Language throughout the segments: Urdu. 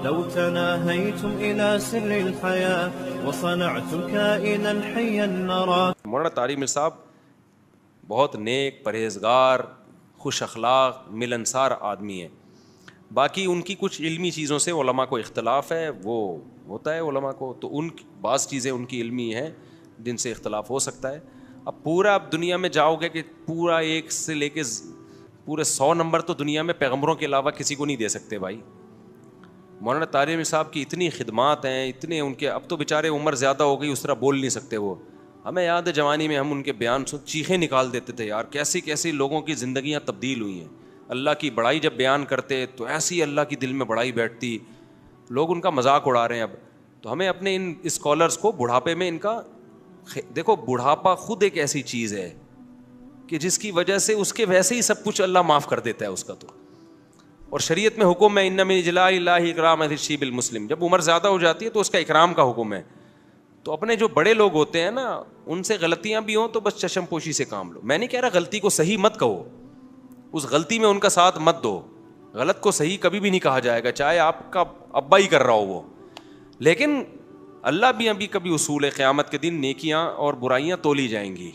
لو تناهيتم إلى سر الحياة وصنعتم كائنا حيا نرى. مولانا طارق میر صاحب بہت نیک، پرہیزگار، خوش اخلاق، ملنسار آدمی ہیں. باقی ان کی کچھ علمی چیزوں سے علماء کو اختلاف ہے، وہ ہوتا ہے علماء کو، تو ان بعض چیزیں ان کی علمی ہیں جن سے اختلاف ہو سکتا ہے. اب پورا آپ دنیا میں جاؤ گے کہ پورا 1 سے لے کے پورے 100 نمبر تو دنیا میں پیغمبروں کے علاوہ کسی کو نہیں دے سکتے بھائی. مولانا طارق میر صاحب کی اتنی خدمات ہیں، اتنے ان کے، اب تو بیچارے عمر زیادہ ہو گئی، اس طرح بول نہیں سکتے وہ. ہمیں یاد ہے جوانی میں ہم ان کے بیان سن چیخیں نکال دیتے تھے، یار کیسی کیسی لوگوں کی زندگیاں تبدیل ہوئی ہیں. اللہ کی بڑائی جب بیان کرتے تو ایسی اللہ کی دل میں بڑائی بیٹھتی، لوگ ان کا مذاق اڑا رہے ہیں اب. تو ہمیں اپنے ان اسکالرس کو بڑھاپے میں ان کا دیکھو، بڑھاپا خود ایک ایسی چیز ہے کہ جس کی وجہ سے اس کے ویسے ہی سب کچھ اللہ معاف کر دیتا ہے اس کا. تو اور شریعت میں حکم ہے ان من اجلاء اللہ اکرام الشیب المسلم، جب عمر زیادہ ہو جاتی ہے تو اس کا اکرام کا حکم ہے. تو اپنے جو بڑے لوگ ہوتے ہیں نا، ان سے غلطیاں بھی ہوں تو بس چشم پوشی سے کام لو. میں نہیں کہہ رہا غلطی کو صحیح مت کہو، اس غلطی میں ان کا ساتھ مت دو. غلط کو صحیح کبھی بھی نہیں کہا جائے گا، چاہے آپ کا ابا ہی کر رہا ہو وہ. لیکن اللہ بھی ابھی کبھی اصول ہے، قیامت کے دن نیکیاں اور برائیاں تولی جائیں گی.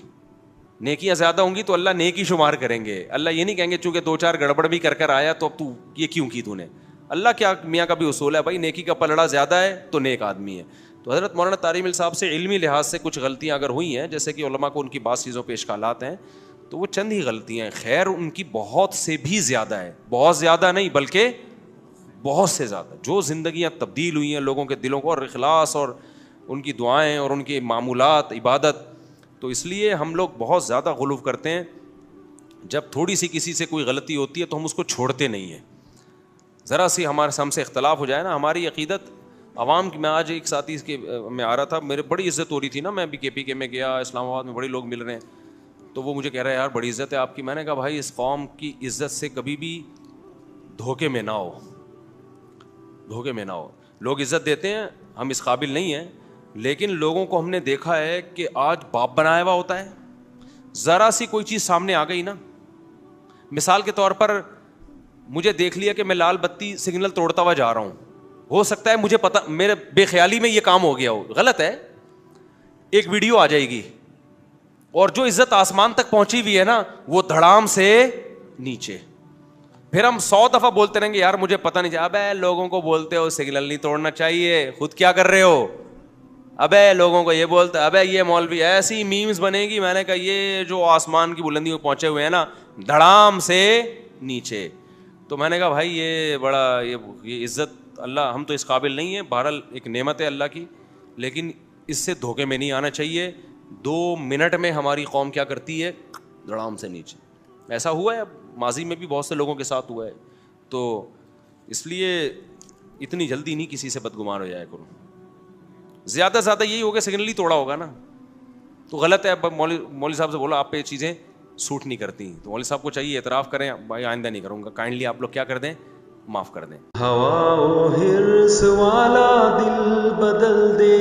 نیکیاں زیادہ ہوں گی تو اللہ نیکی شمار کریں گے. اللہ یہ نہیں کہیں گے چونکہ 2-4 گڑبڑ بھی کر آیا تو اب تو یہ کیوں کی تو نے. اللہ کیا میاں کا بھی اصول ہے بھائی، نیکی کا پلڑا زیادہ ہے تو نیک آدمی ہے. تو حضرت مولانا طارق میر صاحب سے علمی لحاظ سے کچھ غلطیاں اگر ہوئی ہیں، جیسے کہ علماء کو ان کی بعض چیزوں پہ اشکالات ہیں، تو وہ چند ہی غلطیاں ہیں. خیر ان کی بہت سے بھی زیادہ ہے، بہت زیادہ نہیں بلکہ بہت سے زیادہ، جو زندگیاں تبدیل ہوئی ہیں لوگوں کے دلوں کو، اور اخلاص اور ان کی دعائیں اور ان کے معمولات عبادت. تو اس لیے ہم لوگ بہت زیادہ غلو کرتے ہیں. جب تھوڑی سی کسی سے کوئی غلطی ہوتی ہے تو ہم اس کو چھوڑتے نہیں ہیں. ذرا سی ہم سے اختلاف ہو جائے نا، ہماری عقیدت عوام کی. میں آج ایک ساتھی کے میں آ رہا تھا، میرے بڑی عزت ہو رہی تھی نا، میں بھی KPK میں گیا، اسلام آباد میں بڑے لوگ مل رہے ہیں، تو وہ مجھے کہہ رہے ہیں یار بڑی عزت ہے آپ کی. میں نے کہا بھائی اس قوم کی عزت سے کبھی بھی دھوکے میں نہ ہو، دھوکے میں نہ ہو. لوگ عزت دیتے ہیں، ہم اس قابل نہیں ہیں، لیکن لوگوں کو ہم نے دیکھا ہے کہ آج باپ بنایا ہوا ہوتا ہے. ذرا سی کوئی چیز سامنے آ گئی نا، مثال کے طور پر مجھے دیکھ لیا کہ میں لال بتی سگنل توڑتا ہوا جا رہا ہوں، ہو سکتا ہے مجھے پتا، میرے بے خیالی میں یہ کام ہو گیا ہو، غلط ہے، ایک ویڈیو آ جائے گی اور جو عزت آسمان تک پہنچی ہوئی ہے نا وہ دھڑام سے نیچے. پھر ہم 100 دفعہ بولتے رہیں گے یار مجھے پتہ نہیں چلا. ابے لوگوں کو بولتے ہو سگنل نہیں توڑنا چاہیے، خود کیا کر رہے ہو؟ ابے لوگوں کو یہ بولتے، ابے یہ مولوی، ایسی میمز بنے گی. میں نے کہا یہ جو آسمان کی بلندی میں پہنچے ہوئے ہیں نا، دھڑام سے نیچے. تو میں نے کہا بھائی یہ بڑا یہ عزت اللہ، ہم تو اس قابل نہیں ہیں. بہرحال ایک نعمت ہے اللہ کی، لیکن اس سے دھوکے میں نہیں آنا چاہیے. 2 منٹ میں ہماری قوم کیا کرتی ہے؟ دھڑام سے نیچے. ایسا ہوا ہے ماضی میں بھی بہت سے لوگوں کے ساتھ ہوا ہے. تو اس لیے اتنی جلدی نہیں کسی سے بدگمان ہو جایا کرو. زیادہ سے زیادہ یہی ہوگا سگنل ہی توڑا ہوگا نا تو غلط ہے. مولوی صاحب سے بولا آپ پہ یہ چیزیں سوٹ نہیں کرتی، تو مولوی صاحب کو چاہیے اعتراف کریں بھائی آئندہ نہیں کروں گا، کائنڈلی آپ لوگ کیا کر دیں، معاف کر دیں. ہوا و حرص والا دل بدل دے،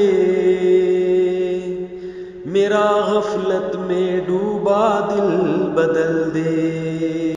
میرا غفلت میں ڈوبا دل بدل دے.